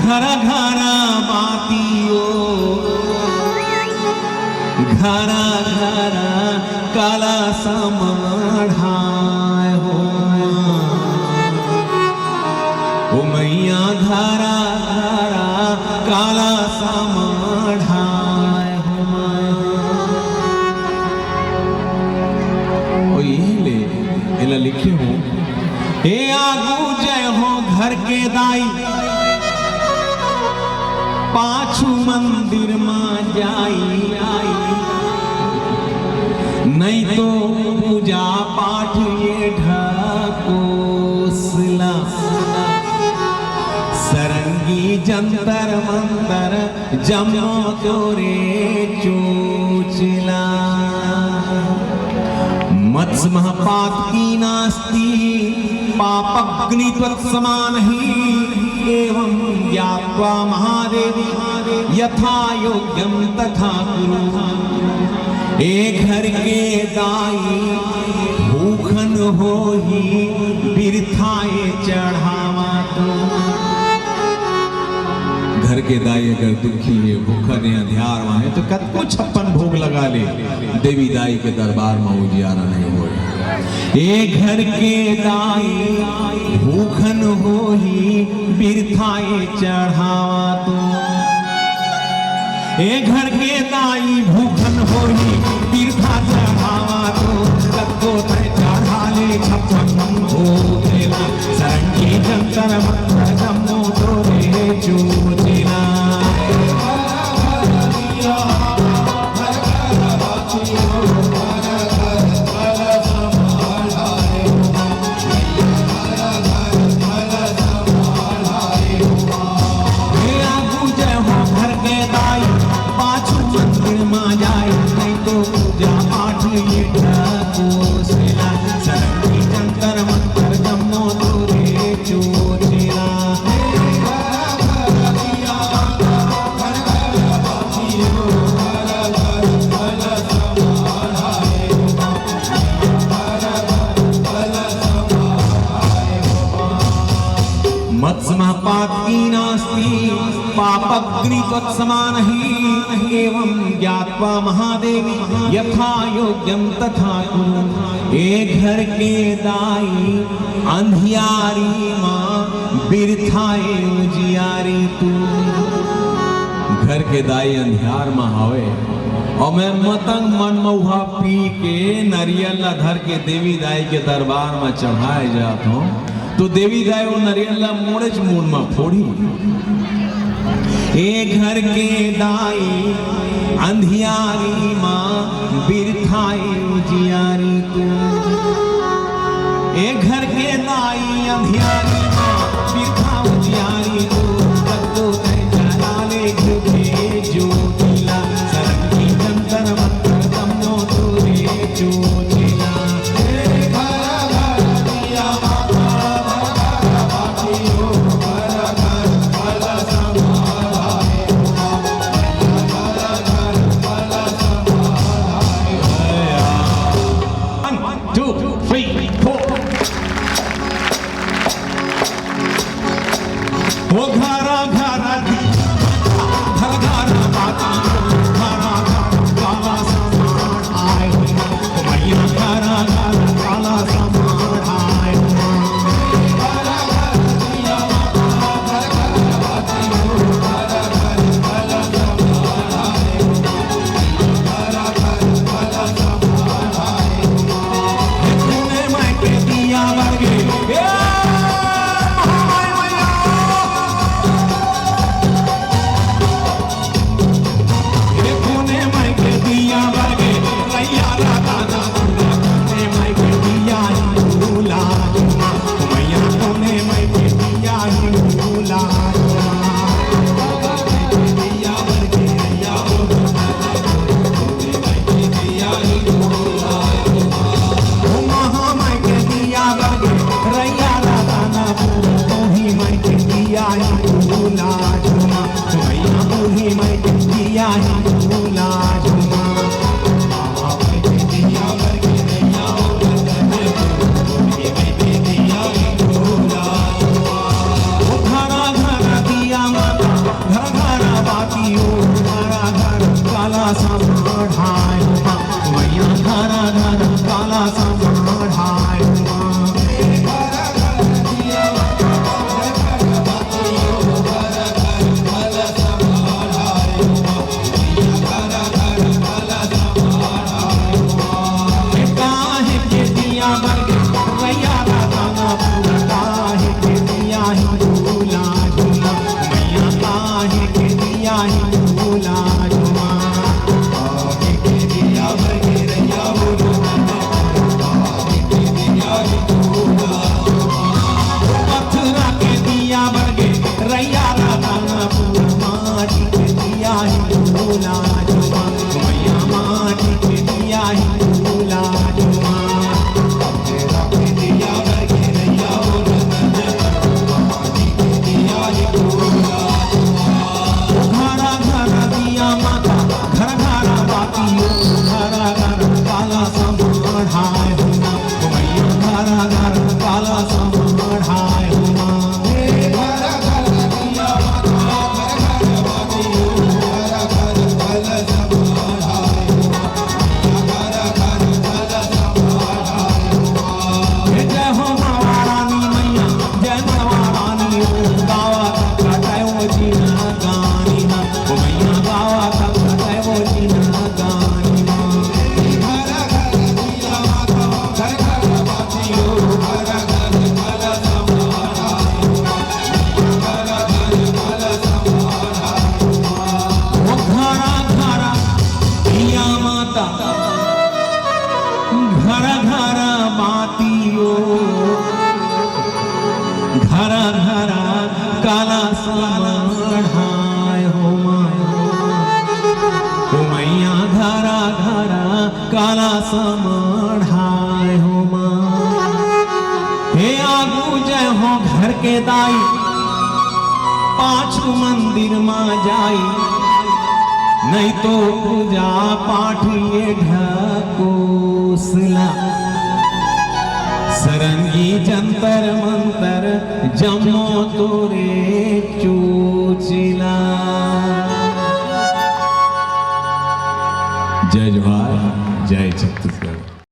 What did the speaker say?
घर घर बातियो घर घर काला समढ़ाए हो मैया घरा घरा काला समढ़ाए हो ये लिखे हो हे आगू जय हो घर के दाई पाछू मंदिर में जाई नहीं तो पूजा पाठ ये ढकोसला सरंगी जंतर मंतर जमो तोरे चोचला मत्स्य महापात की नास्ती पापग्नि त्वत्समान ही एवं ज्ञात्वा महादेवी यथा योग्यम तथा कुरु। ए घर के दाई भूखन हो ही बिरथाए चढ़ावा तो। घर के दाई अगर दुखी है भूखन है अंधियार में है तो कद को 56 भोग लगा ले देवी दाई के दरबार में उजियारा नहीं हो। ए घर के दाई भूखन हो ही बिरथाए चढ़ावा तो। ए घर के दाई भूखन हो ही बिरथा चढ़ावा तो। सबको तय चढ़ा ले 56 भोग लेला सरंगी जंतर मंतर जमो तोरे चोचला। पापग्नि त्वत्समान ही एवं ज्ञात्वा महादेवी यथा योग्यम तथा कुरु। ए घर के दाई अंधियारी माँ बिरथाए उजियारी तू। घर के दाई अंधियार में हावे और मैं मतंग मनमहुआ पी के नरियल धर के देवी दाई के दरबार में चढ़ाए जाता हूँ तो देवी दाई वो नरियल मोड़च मूड में फोड़ी। ए घर के दाई अंधियारी माँ बिरथाई उजियारी तू। ए घर के दाई अंधियारी माँ बिरथा उजियारी तू। सबको तय चढ़ा ले घुटे जो दिला सरंगी जंतर मंतर जमो तोरे चोचला। वो घरा घरा घर घर बाती घरा काला समान आए मैया घरा घर काला समान आए। काला समाढ़ाय हो माँ घर घर बातियो घर घर काला समाढ़ाय हो मैया घर घर काला समाढ़ाय हो माँ हे आगू जय हो घर के दाई पाँच मंदिर माँ जाई नहीं तो पूजा पाठ ये ढकोसला सरंगी जंतर मंतर जमो तोरे चूचिला। जय जवाहर जय जय।